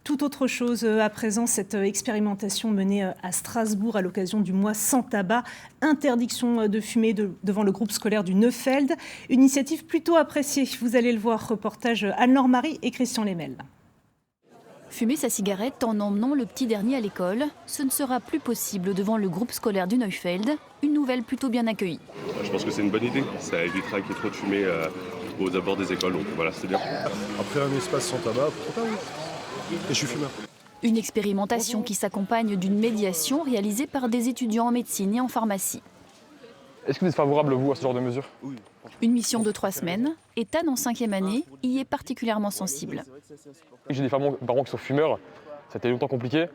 Tout autre chose à présent, cette expérimentation menée à Strasbourg à l'occasion du mois sans tabac, interdiction de fumer devant le groupe scolaire du Neufeld, une initiative plutôt appréciée. Vous allez le voir, reportage Anne-Laure Marie et Christian Lemel. Fumer sa cigarette en emmenant le petit dernier à l'école, ce ne sera plus possible devant le groupe scolaire du Neufeld, une nouvelle plutôt bien accueillie. Je pense que c'est une bonne idée, ça évitera qu'il y ait trop de fumée aux abords des écoles, donc voilà, c'est bien. Après un espace sans tabac, pourquoi pas, oui. Et je suis fumeur. Une expérimentation qui s'accompagne d'une médiation réalisée par des étudiants en médecine et en pharmacie. Est-ce que vous êtes favorable, vous, à ce genre de mesures? Oui. Une mission de 3 semaines, et Tan, en 5e année, y est particulièrement sensible. J'ai des parents qui sont fumeurs, ça a été longtemps compliqué.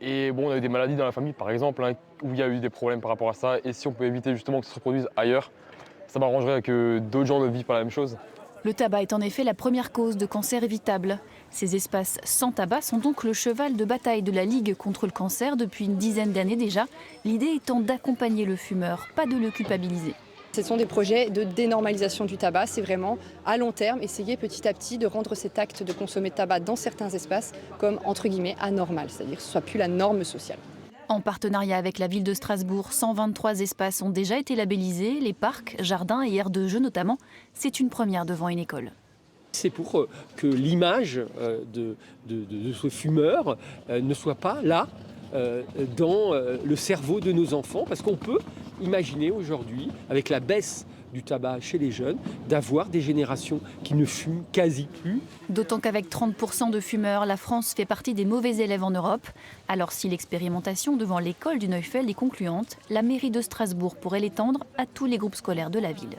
Et bon, on a eu des maladies dans la famille, par exemple, où il y a eu des problèmes par rapport à ça. Et si on peut éviter justement que ça se reproduise ailleurs, ça m'arrangerait que d'autres gens ne vivent pas la même chose. Le tabac est en effet la première cause de cancer évitable. Ces espaces sans tabac sont donc le cheval de bataille de la Ligue contre le cancer depuis une dizaine d'années déjà, l'idée étant d'accompagner le fumeur, pas de le culpabiliser. Ce sont des projets de dénormalisation du tabac, c'est vraiment à long terme essayer petit à petit de rendre cet acte de consommer de tabac dans certains espaces comme entre guillemets anormal, c'est-à-dire que ce ne soit plus la norme sociale. En partenariat avec la ville de Strasbourg, 123 espaces ont déjà été labellisés, les parcs, jardins et aires de jeux notamment. C'est une première devant une école. C'est pour que l'image de ce fumeur ne soit pas là dans le cerveau de nos enfants, parce qu'on peut imaginer aujourd'hui, avec la baisse du tabac chez les jeunes, d'avoir des générations qui ne fument quasi plus. D'autant qu'avec 30% de fumeurs, la France fait partie des mauvais élèves en Europe. Alors si l'expérimentation devant l'école du Neufeld est concluante, la mairie de Strasbourg pourrait l'étendre à tous les groupes scolaires de la ville.